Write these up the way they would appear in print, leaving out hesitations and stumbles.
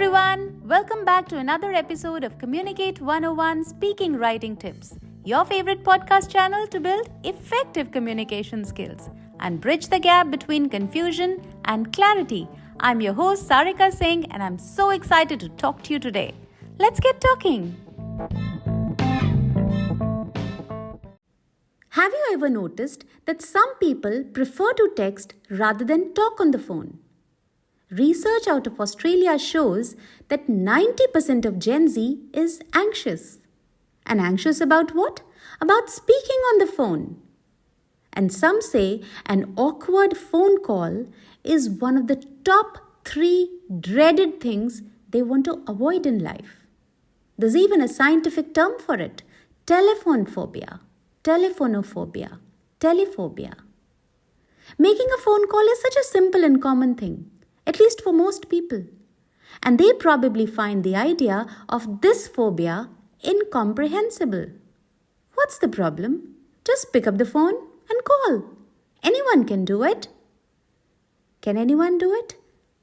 everyone, welcome back to another episode of Communicate 101 Speaking Writing Tips, your favorite podcast channel to build effective communication skills and bridge the gap between confusion and clarity. I'm your host Sarika Singh and I'm so excited to talk to you today. Let's get talking. Have you ever noticed that some people prefer to text rather than talk on the phone? Research out of Australia shows that 90% of Gen Z is anxious. And anxious about what? About speaking on the phone. And some say an awkward phone call is one of the top 3 dreaded things they want to avoid in life. There's even a scientific term for it: telephone phobia, telephonophobia, telephobia. Making a phone call is such a simple and common thing, at least for most people. And they probably find the idea of this phobia incomprehensible. What's the problem? Just pick up the phone and call. Anyone can do it. Can anyone do it?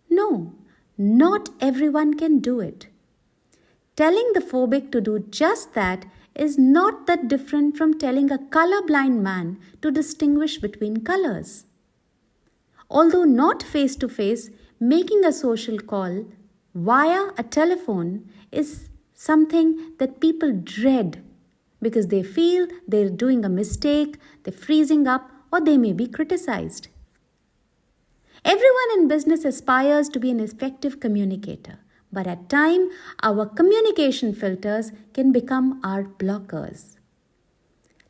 No, not everyone can do it. Telling the phobic to do just that is not that different from telling a colorblind man to distinguish between colors. Although not face-to-face, making a social call via a telephone is something that people dread because they feel they're doing a mistake, they're freezing up, or they may be criticized. Everyone in business aspires to be an effective communicator, but at times our communication filters can become our blockers.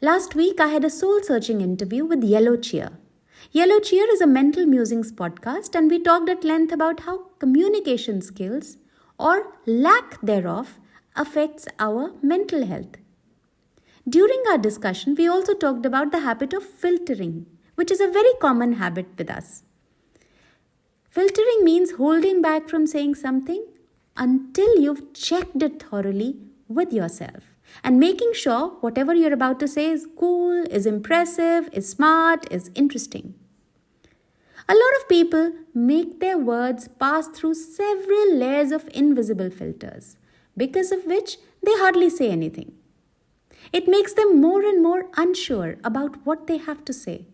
Last week I had a soul-searching interview with Yellow Cheer. Yellow Cheer is a mental musings podcast, and we talked at length about how communication skills or lack thereof affects our mental health. During our discussion, we also talked about the habit of filtering, which is a very common habit with us. Filtering means holding back from saying something until you've checked it thoroughly with yourself and making sure whatever you're about to say is cool, is impressive, is smart, is interesting. A lot of people make their words pass through several layers of invisible filters, because of which they hardly say anything. It makes them more and more unsure about what they have to say.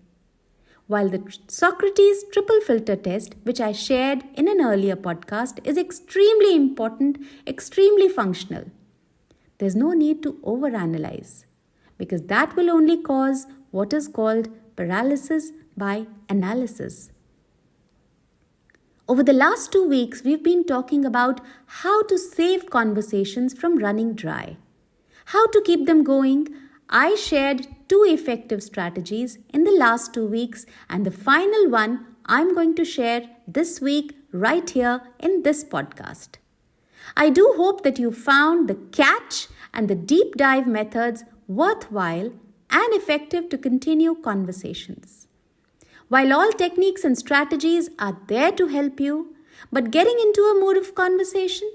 While the Socrates triple filter test, which I shared in an earlier podcast, is extremely important, extremely functional, there's no need to overanalyze, because that will only cause what is called paralysis by analysis. Over the last 2 weeks, we've been talking about how to save conversations from running dry, how to keep them going. I shared 2 effective strategies in the last 2 weeks, and the final one I'm going to share this week right here in this podcast. I do hope that you found the catch and the deep dive methods worthwhile and effective to continue conversations. While all techniques and strategies are there to help you, but getting into a mood of conversation,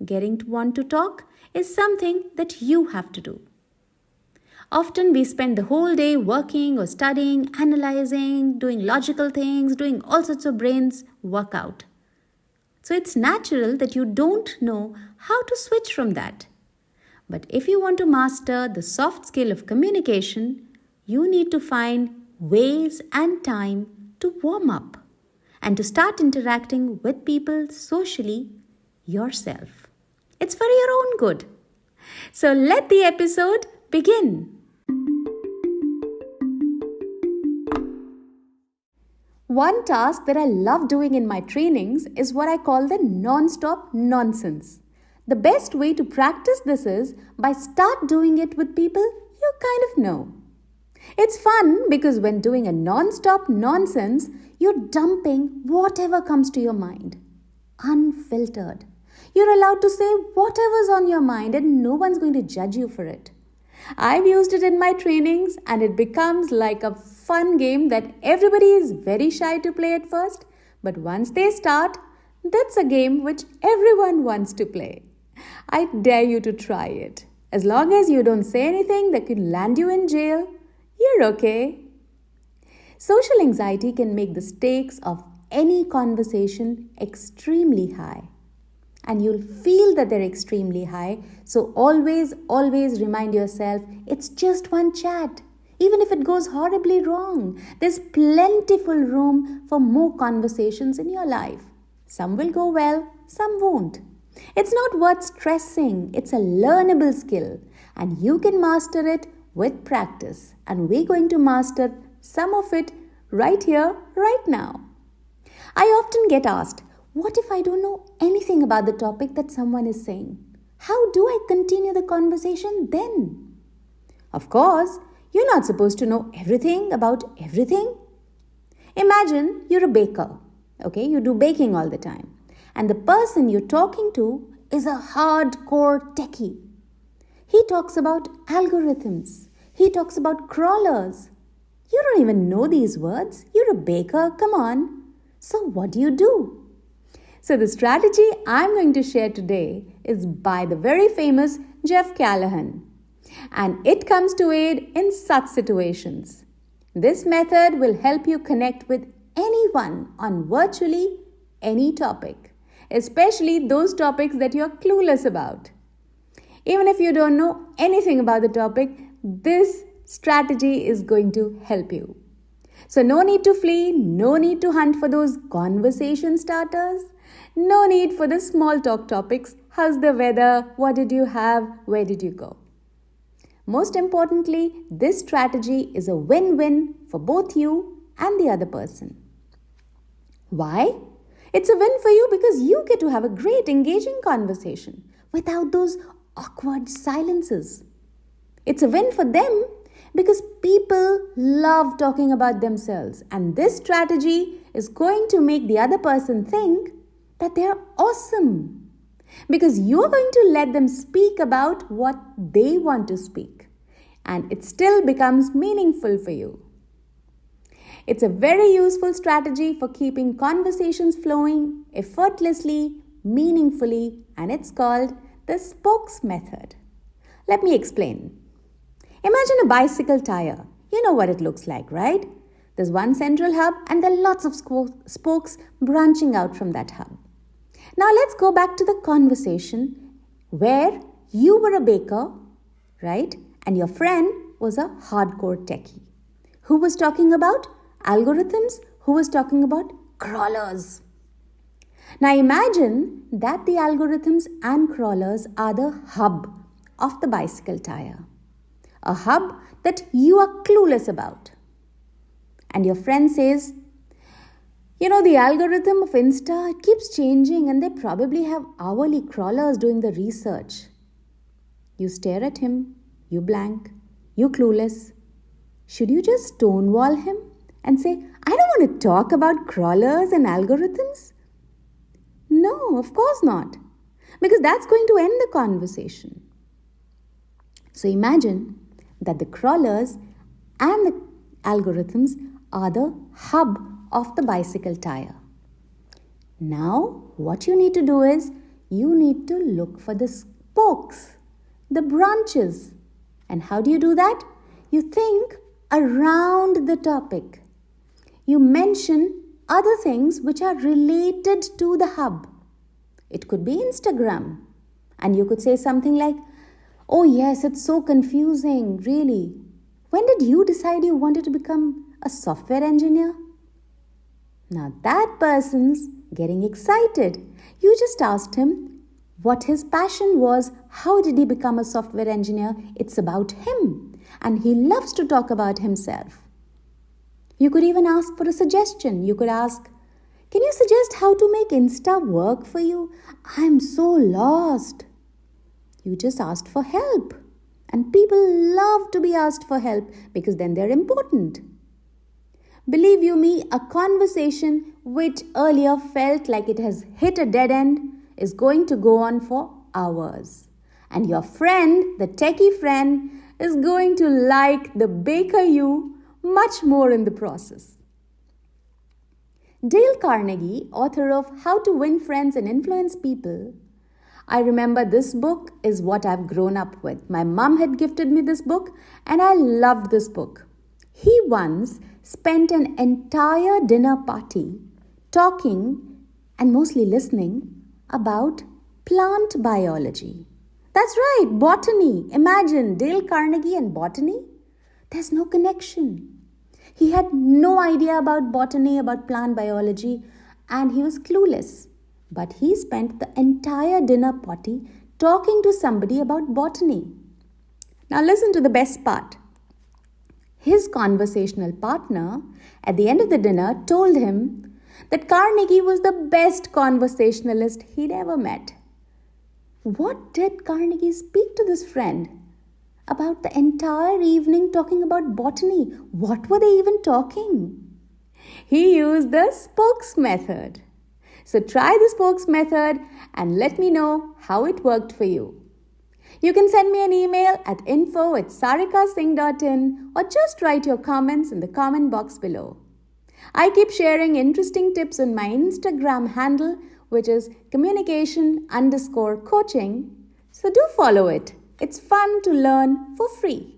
getting to want to talk, is something that you have to do. Often we spend the whole day working or studying, analyzing, doing logical things, doing all sorts of brains workout. So it's natural that you don't know how to switch from that. But if you want to master the soft skill of communication, you need to find ways and time to warm up and to start interacting with people socially yourself. It's for your own good. So let the episode begin. One task that I love doing in my trainings is what I call the non-stop nonsense. The best way to practice this is by start doing it with people you kind of know. It's fun because when doing a non-stop nonsense, you're dumping whatever comes to your mind, unfiltered. You're allowed to say whatever's on your mind and no one's going to judge you for it. I've used it in my trainings and it becomes like a fun game that everybody is very shy to play at first, but once they start, that's a game which everyone wants to play. I dare you to try it. As long as you don't say anything that could land you in jail, you're okay. Social anxiety can make the stakes of any conversation extremely high. and you'll feel that they're extremely high. So always remind yourself it's just one chat. Even if it goes horribly wrong, there's plentiful room for more conversations in your life. Some will go well, some won't. It's not worth stressing. It's a learnable skill, and you can master it with practice. And we're going to master some of it right here, right now. I often get asked, what if I don't know anything about the topic that someone is saying? How do I continue the conversation then? Of course, you're not supposed to know everything about everything. Imagine you're a baker, okay? You do baking all the time. And the person you're talking to is a hardcore techie. He talks about algorithms. He talks about crawlers. You don't even know these words. You're a baker, come on. So what do? So the strategy I'm going to share today is by the very famous Jeff Callahan. And it comes to aid in such situations. This method will help you connect with anyone on virtually any topic, especially those topics that you're clueless about. Even if you don't know anything about the topic, this strategy is going to help you. So no need to flee, no need to hunt for those conversation starters, no need for the small talk topics. How's the weather? What did you have? Where did you go? Most importantly, this strategy is a win-win for both you and the other person. Why? It's a win for you because you get to have a great engaging conversation without those awkward silences. It's a win for them because people love talking about themselves, and this strategy is going to make the other person think that they're awesome because you're going to let them speak about what they want to speak, and it still becomes meaningful for you. It's a very useful strategy for keeping conversations flowing effortlessly, meaningfully, and it's called the spokes method. Let me explain. Imagine a bicycle tire. You know what it looks like, right? There's one central hub and there are lots of spokes branching out from that hub. Now let's go back to the conversation where you were a baker, right? And your friend was a hardcore techie. Who was talking about algorithms? Who was talking about crawlers? Now imagine that the algorithms and crawlers are the hub of the bicycle tire. A hub that you are clueless about. And your friend says, the algorithm of Insta, it keeps changing and they probably have hourly crawlers doing the research. You stare at him, you blank, you clueless. Should you just stonewall him and say, I don't want to talk about crawlers and algorithms? No, of course not. Because that's going to end the conversation. So imagine that the crawlers and the algorithms are the hub of the bicycle tire. Now, what you need to do is, you need to look for the spokes, the branches. And how do you do that? You think around the topic. You mention other things which are related to the hub. It could be Instagram. And you could say something like, oh yes, it's so confusing, really. When did you decide you wanted to become a software engineer? Now that person's getting excited. You just asked him what his passion was. How did he become a software engineer? It's about him. And he loves to talk about himself. You could even ask for a suggestion. You could ask, can you suggest how to make Insta work for you? I'm so lost. You just asked for help. And people love to be asked for help because then they're important. Believe you me, a conversation which earlier felt like it has hit a dead end is going to go on for hours. And your friend, the techie friend, is going to like the baker you much more in the process. Dale Carnegie, author of How to Win Friends and Influence People, I remember this book is what I've grown up with. My mom had gifted me this book and I loved this book. He once spent an entire dinner party talking and mostly listening about Plant biology. That's right, botany. Imagine Dale Carnegie and botany. There's no connection. He had no idea about botany, about plant biology, and he was clueless. But he spent the entire dinner party talking to somebody about botany. Now listen to the best part. His conversational partner at the end of the dinner told him that Carnegie was the best conversationalist he'd ever met. What did Carnegie speak to this friend about the entire evening talking about botany? What were they even talking? He used the spokes method. So try the spokes method and let me know how it worked for you. You can send me an email at info@sarikasingh.in or just write your comments in the comment box below. I keep sharing interesting tips on my Instagram handle, which is communication_coaching. So do follow it. It's fun to learn for free.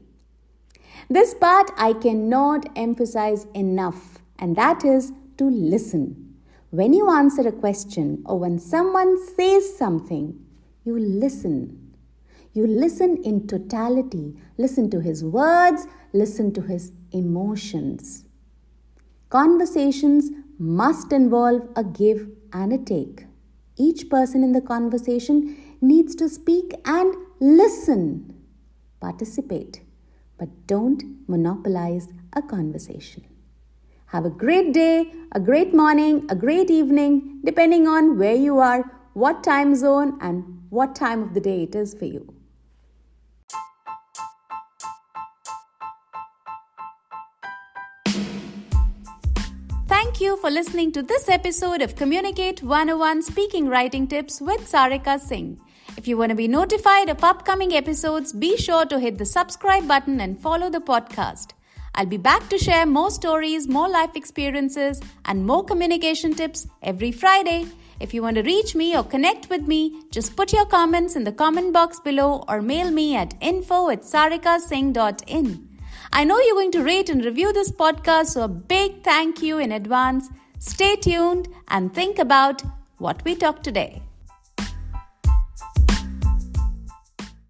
This part I cannot emphasize enough, and that is to listen. When you answer a question or when someone says something, you listen. You listen in totality. Listen to his words, listen to his emotions. Conversations must involve a give and a take. Each person in the conversation needs to speak and listen. Participate, but don't monopolize a conversation. Have a great day, a great morning, a great evening, depending on where you are, what time zone, and what time of the day it is for you. Thank you for listening to this episode of Communicate 101 Speaking Writing Tips with Sarika Singh. If you want to be notified of upcoming episodes, be sure to hit the subscribe button and follow the podcast. I'll be back to share more stories, more life experiences, and more communication tips every Friday. If you want to reach me or connect with me, just put your comments in the comment box below or mail me at info@sarikasingh.in. I know you're going to rate and review this podcast, so a big thank you in advance. Stay tuned and think about what we talked today.